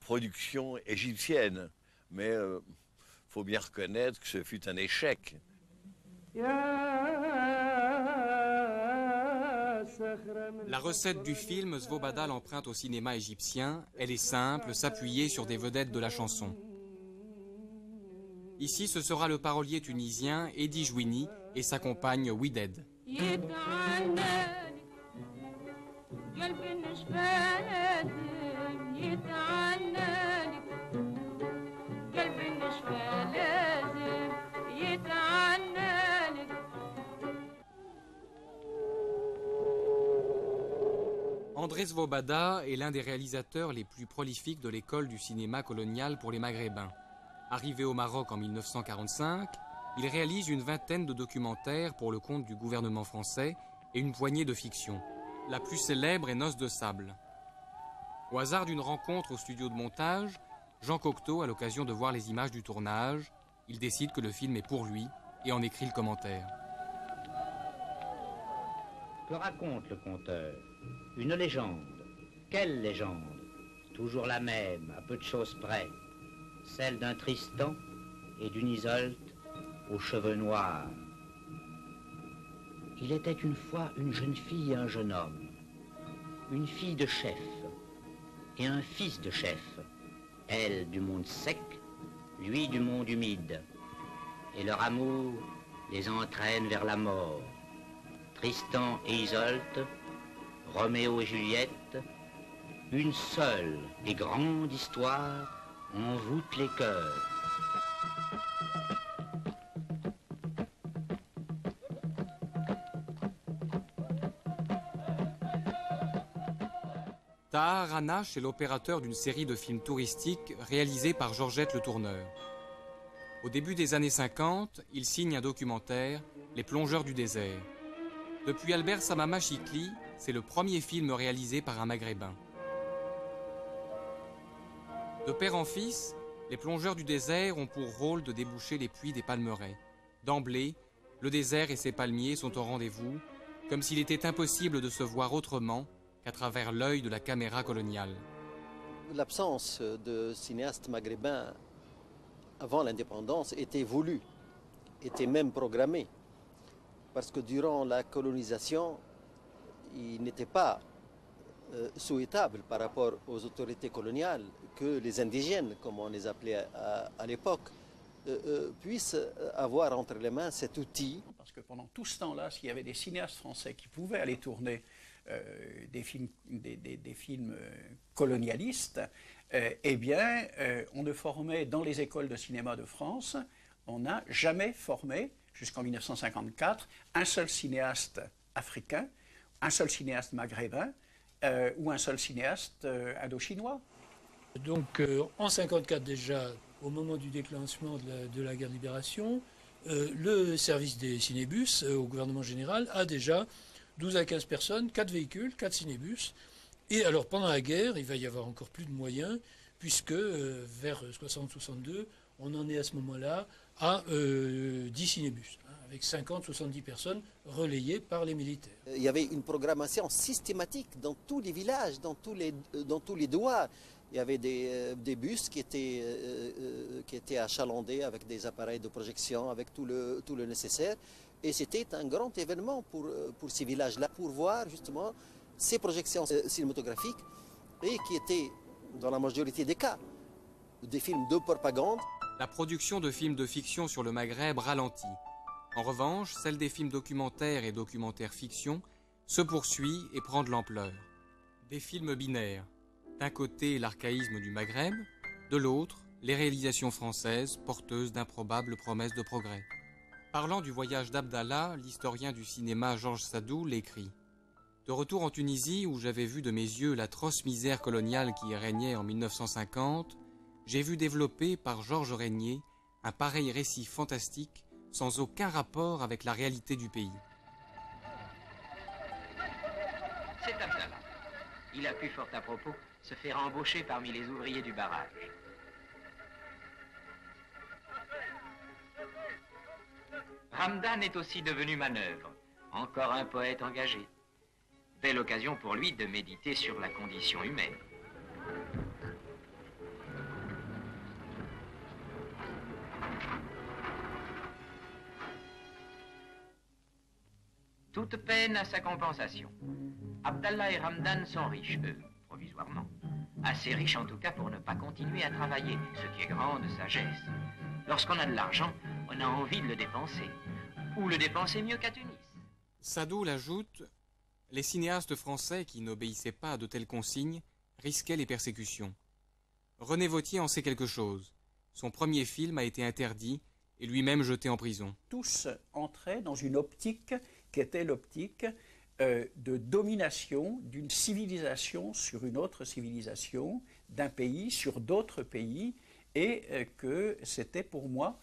production égyptienne. Mais faut bien reconnaître que ce fut un échec. La recette du film, Svoboda l'emprunte au cinéma égyptien. Elle est simple, s'appuyer sur des vedettes de la chanson. Ici, ce sera le parolier tunisien Edi Jouini et sa compagne Wided. André Svoboda est l'un des réalisateurs les plus prolifiques de l'école du cinéma colonial pour les Maghrébins. Arrivé au Maroc en 1945, il réalise une vingtaine de documentaires pour le compte du gouvernement français et une poignée de fictions. La plus célèbre est Noces de sable. Au hasard d'une rencontre au studio de montage, Jean Cocteau a l'occasion de voir les images du tournage. Il décide que le film est pour lui et en écrit le commentaire. Que raconte le conteur? Une légende. Quelle légende? Toujours la même, à peu de choses près. Celle d'un Tristan et d'une Isolde aux cheveux noirs. Il était une fois une jeune fille et un jeune homme. Une fille de chef et un fils de chef. Elle du monde sec, lui du monde humide. Et leur amour les entraîne vers la mort. Tristan et Isolde, Roméo et Juliette, une seule et grande histoire envoûte les cœurs. Tahar Anash est l'opérateur d'une série de films touristiques réalisés par Georgette Le Tourneur. Au début des années 50, il signe un documentaire, Les plongeurs du désert. Depuis Albert Samama Chikli, c'est le premier film réalisé par un Maghrébin. De père en fils, les plongeurs du désert ont pour rôle de déboucher les puits des palmeraies. D'emblée, le désert et ses palmiers sont au rendez-vous, comme s'il était impossible de se voir autrement qu'à travers l'œil de la caméra coloniale. L'absence de cinéastes maghrébins avant l'indépendance était voulue, était même programmée. parce que durant la colonisation, il n'était pas souhaitable par rapport aux autorités coloniales que les indigènes, comme on les appelait à l'époque, puissent avoir entre les mains cet outil. Parce que pendant tout ce temps-là, s'il y avait des cinéastes français qui pouvaient aller tourner des films colonialistes, eh bien, on ne formait dans les écoles de cinéma de France, on n'a jamais formé, jusqu'en 1954, un seul cinéaste africain, un seul cinéaste maghrébin ou un seul cinéaste indo-chinois. Donc en 1954 déjà, au moment du déclenchement de la guerre de libération, le service des cinébus au gouvernement général a déjà 12 à 15 personnes, 4 véhicules, 4 cinébus. Et alors pendant la guerre, il va y avoir encore plus de moyens, puisque vers 60-62, on en est à ce moment-là à 10 cinébus, hein, avec 50-70 personnes relayées par les militaires. Il y avait une programmation systématique dans tous les villages, dans tous les douars. Il y avait des bus qui étaient achalandés avec des appareils de projection, avec tout le nécessaire. Et c'était un grand événement pour ces villages-là, pour voir justement ces projections cinématographiques, et qui étaient, dans la majorité des cas, des films de propagande. La production de films de fiction sur le Maghreb ralentit. En revanche, celle des films documentaires et documentaires fiction se poursuit et prend de l'ampleur. Des films binaires. D'un côté, l'archaïsme du Maghreb, de l'autre, les réalisations françaises porteuses d'improbables promesses de progrès. Parlant du voyage d'Abdallah, l'historien du cinéma Georges Sardou l'écrit. De retour en Tunisie, où j'avais vu de mes yeux l'atroce misère coloniale qui y régnait en 1950, j'ai vu développer par Georges Régnier un pareil récit fantastique sans aucun rapport avec la réalité du pays. C'est Abdallah. Il a pu fort à propos se faire embaucher parmi les ouvriers du barrage. Ramdan est aussi devenu manœuvre, encore un poète engagé. Belle occasion pour lui de méditer sur la condition humaine. Toute peine a sa compensation. Abdallah et Ramdan sont riches, eux, provisoirement. Assez riches en tout cas pour ne pas continuer à travailler, ce qui est grande sagesse. Lorsqu'on a de l'argent, on a envie de le dépenser. Ou le dépenser mieux qu'à Tunis. Sardou l'ajoute, les cinéastes français qui n'obéissaient pas à de telles consignes risquaient les persécutions. René Vauthier en sait quelque chose. Son premier film a été interdit et lui-même jeté en prison. Tous entraient dans une optique qui était l'optique de domination d'une civilisation sur une autre civilisation, d'un pays sur d'autres pays, et que c'était pour moi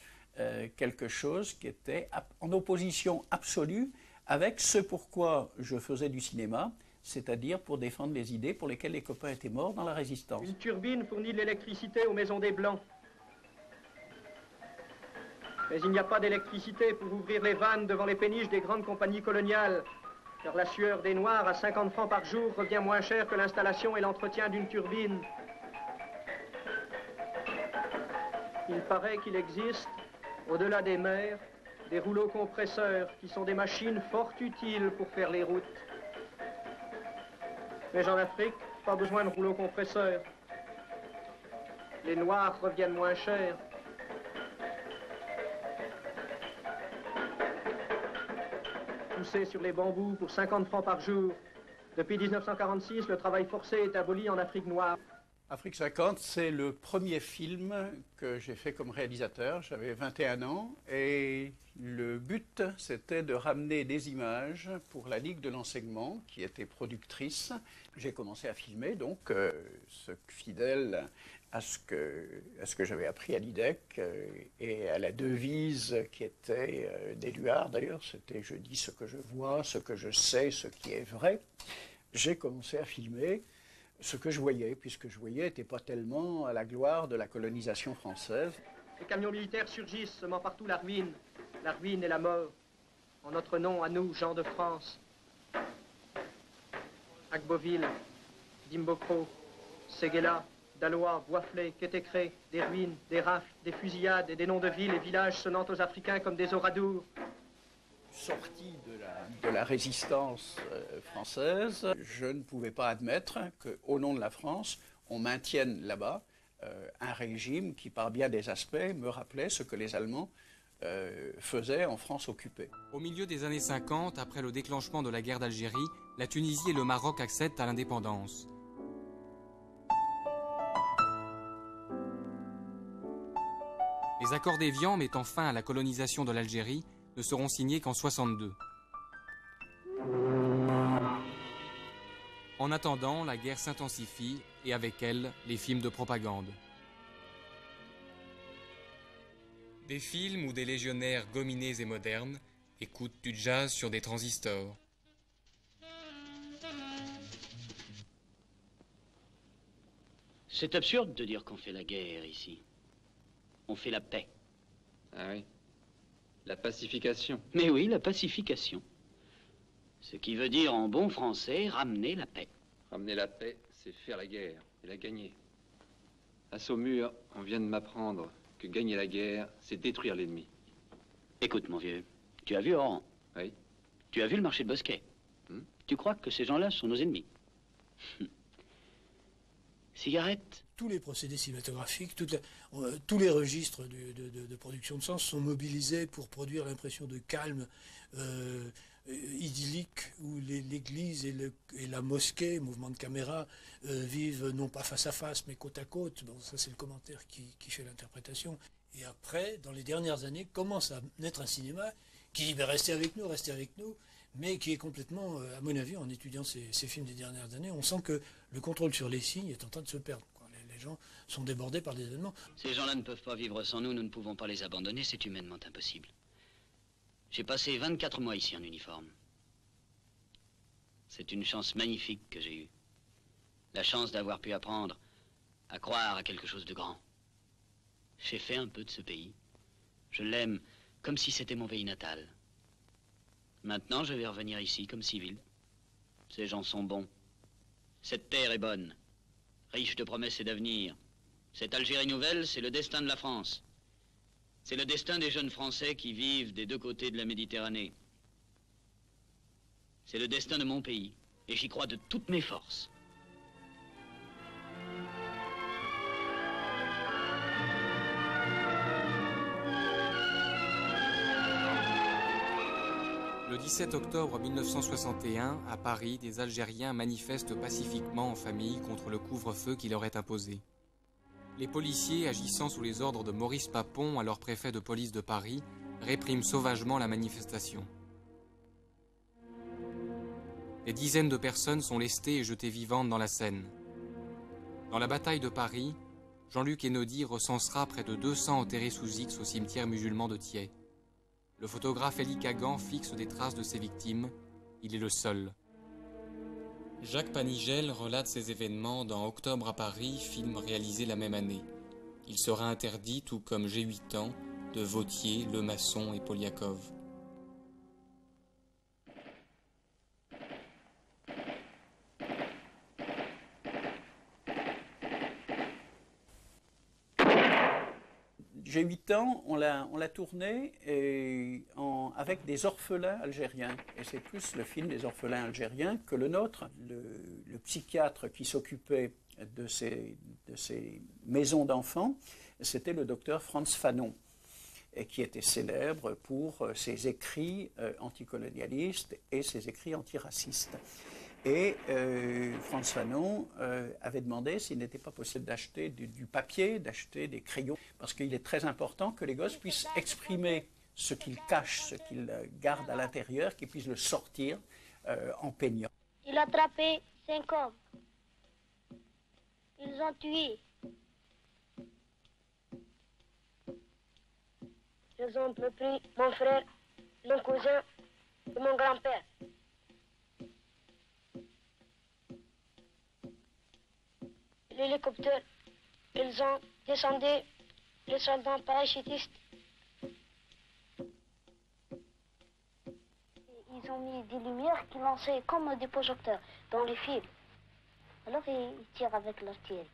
quelque chose qui était en opposition absolue avec ce pourquoi je faisais du cinéma, c'est-à-dire pour défendre les idées pour lesquelles les copains étaient morts dans la résistance. Une turbine fournit de l'électricité aux maisons des Blancs. Mais il n'y a pas d'électricité pour ouvrir les vannes devant les péniches des grandes compagnies coloniales, car la sueur des Noirs à 50 francs par jour revient moins cher que l'installation et l'entretien d'une turbine. Il paraît qu'il existe, au-delà des mers, des rouleaux compresseurs qui sont des machines fort utiles pour faire les routes. Mais en Afrique, pas besoin de rouleaux compresseurs. Les Noirs reviennent moins cher. Poussé sur les bambous pour 50 francs par jour. Depuis 1946, le travail forcé est aboli en Afrique noire. Afrique 50, c'est le premier film que j'ai fait comme réalisateur. J'avais 21 ans et le but, c'était de ramener des images pour la Ligue de l'enseignement, qui était productrice. J'ai commencé à filmer, donc, fidèle à ce que j'avais appris à l'IDEC et à la devise qui était d'Éluard, d'ailleurs, c'était « Je dis ce que je vois, ce que je sais, ce qui est vrai ». J'ai commencé à filmer ce que je voyais, puisque je voyais n'était pas tellement à la gloire de la colonisation française. Les camions militaires surgissent, semant partout la ruine et la mort. En notre nom, à nous, gens de France. Agboville, Dimbokro, Séguéla, Dalois, Boisflé, Kétécré, des ruines, des rafles, des fusillades et des noms de villes et villages sonnant aux Africains comme des oradours. sortie de la résistance française, je ne pouvais pas admettre qu'au nom de la France, on maintienne là-bas un régime qui, par bien des aspects, me rappelait ce que les Allemands faisaient en France occupée. Au milieu des années 50, après le déclenchement de la guerre d'Algérie, la Tunisie et le Maroc accèdent à l'indépendance. Les accords d'Évian mettant fin à la colonisation de l'Algérie ne seront signés qu'en 1962. En attendant, la guerre s'intensifie et avec elle, les films de propagande. Des films où des légionnaires gominés et modernes écoutent du jazz sur des transistors. C'est absurde de dire qu'on fait la guerre ici. On fait la paix. Ah oui, la pacification. Mais oui, la pacification. Ce qui veut dire en bon français, ramener la paix. Ramener la paix, c'est faire la guerre et la gagner. À Saumur, on vient de m'apprendre que gagner la guerre, c'est détruire l'ennemi. Écoute, mon vieux, tu as vu Oran? Oui. Tu as vu le marché de Bosquet? Tu crois que ces gens-là sont nos ennemis? Cigarette? Tous les procédés cinématographiques, tous les registres de production de sens sont mobilisés pour produire l'impression de calme idyllique où l'église et la mosquée, mouvement de caméra, vivent non pas face à face mais côte à côte. Bon, ça c'est le commentaire qui fait l'interprétation. Et après, dans les dernières années, commence à naître un cinéma qui dit restez avec nous, mais qui est complètement, à mon avis, en étudiant ces films des dernières années, on sent que le contrôle sur les signes est en train de se perdre. Les gens sont débordés par des événements. Ces gens-là ne peuvent pas vivre sans nous, nous ne pouvons pas les abandonner, c'est humainement impossible. J'ai passé 24 mois ici en uniforme. C'est une chance magnifique que j'ai eue. La chance d'avoir pu apprendre à croire à quelque chose de grand. J'ai fait un peu de ce pays. Je l'aime comme si c'était mon pays natal. Maintenant, je vais revenir ici comme civil. Ces gens sont bons. Cette terre est bonne, riche de promesses et d'avenir. Cette Algérie nouvelle, c'est le destin de la France. C'est le destin des jeunes Français qui vivent des deux côtés de la Méditerranée. C'est le destin de mon pays, et j'y crois de toutes mes forces. Le 17 octobre 1961, à Paris, des Algériens manifestent pacifiquement en famille contre le couvre-feu qui leur est imposé. Les policiers, agissant sous les ordres de Maurice Papon, alors préfet de police de Paris, répriment sauvagement la manifestation. Des dizaines de personnes sont lestées et jetées vivantes dans la Seine. Dans la bataille de Paris, Jean-Luc Einaudi recensera près de 200 enterrés sous X au cimetière musulman de Thiais. Le photographe Elie Kagan fixe des traces de ses victimes. Il est le seul. Jacques Panigel relate ces événements dans Octobre à Paris, film réalisé la même année. Il sera interdit, tout comme J'ai 8 ans, de Vautier, Lemasson et Poliakov. J'ai 8 ans, on l'a tourné avec des orphelins algériens. Et c'est plus le film des orphelins algériens que le nôtre. Le psychiatre qui s'occupait de ces maisons d'enfants, c'était le docteur Frantz Fanon, et qui était célèbre pour ses écrits anticolonialistes et ses écrits antiracistes. Et Frantz Fanon avait demandé s'il n'était pas possible d'acheter du papier, d'acheter des crayons, parce qu'il est très important que les gosses puissent exprimer ce qu'ils cachent, ce qu'ils gardent à l'intérieur, qu'ils puissent le sortir en peignant. Il a attrapé 5 hommes. Ils ont tué. Ils ont pris mon frère, mon cousin et mon grand-père. L'hélicoptère, ils ont descendu les soldats parachutistes. Ils ont mis des lumières qui lançaient comme des projecteurs dans les fils. Alors ils tirent avec l'artillerie.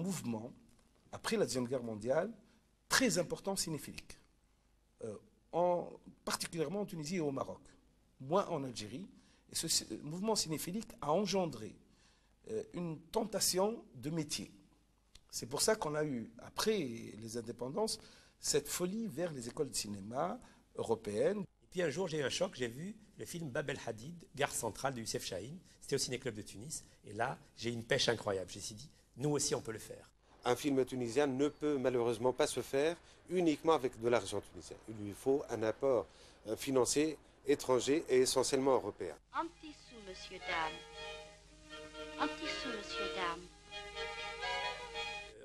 mouvement, après la Deuxième Guerre mondiale, très important cinéphilique, particulièrement en Tunisie et au Maroc, moins en Algérie. Et ce mouvement cinéphilique a engendré une tentation de métier. C'est pour ça qu'on a eu, après les indépendances, cette folie vers les écoles de cinéma européennes. Et puis un jour, j'ai eu un choc, j'ai vu le film Bab el Hadid, Gare centrale de Youssef Chahine. C'était au Ciné-Club de Tunis. Et là, j'ai eu une pêche incroyable. J'ai dit, nous aussi, on peut le faire. Un film tunisien ne peut malheureusement pas se faire uniquement avec de l'argent tunisien. Il lui faut un apport financier étranger et essentiellement européen. Un petit sou, monsieur, dame. Un petit sou, monsieur, dame.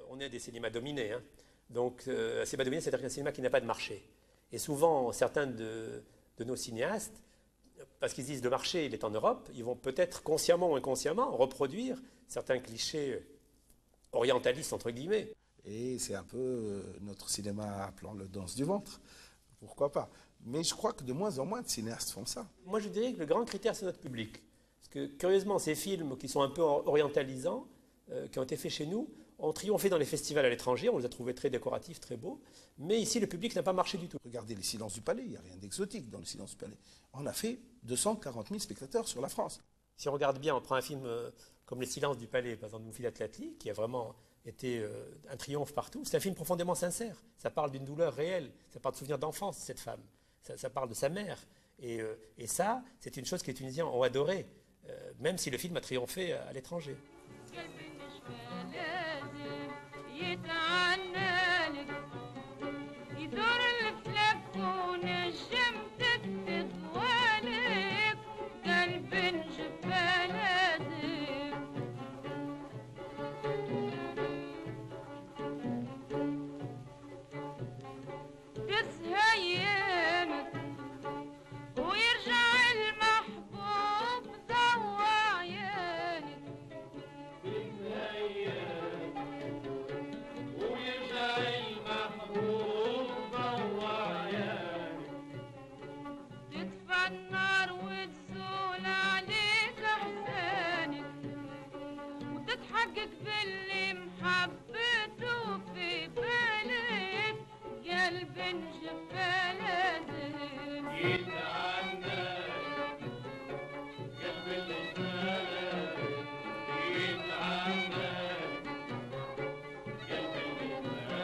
On est des cinémas dominés. Hein. Donc, un cinéma dominé, c'est-à-dire un cinéma qui n'a pas de marché. Et souvent, certains de nos cinéastes, parce qu'ils disent le marché, il est en Europe, ils vont peut-être consciemment ou inconsciemment reproduire certains clichés orientalistes, entre guillemets. Et c'est un peu notre cinéma, appelons-le danse du ventre. Pourquoi pas? Mais je crois que de moins en moins de cinéastes font ça. Moi, je dirais que le grand critère, c'est notre public. Parce que, curieusement, ces films qui sont un peu orientalisants, qui ont été faits chez nous, ont triomphé dans les festivals à l'étranger, on les a trouvés très décoratifs, très beaux, mais ici le public n'a pas marché du tout. Regardez les Silences du Palais, il n'y a rien d'exotique dans les Silences du Palais. On a fait 240 000 spectateurs sur la France. Si on regarde bien, on prend un film comme Les Silences du Palais, par exemple de Moufidat Latli, qui a vraiment été un triomphe partout. C'est un film profondément sincère, ça parle d'une douleur réelle, ça parle de souvenirs d'enfance de cette femme, ça parle de sa mère. Et ça, c'est une chose que les Tunisiens ont adoré, même si le film a triomphé à l'étranger. يتعنالك يدور الفلك ونجمتك تطوالك قلب جبالاتك تسهى ايامك ويرجع المحبوب ضوى عيالك تسهى ايامك ويرجع المحبوب ضوى عيالك تطفى النار وتزول عليك احزانك وتتحقق باللي محبته في بالك قلب جبالاتك يتعناك قلب الجبالات يتعناك قلب الجبالات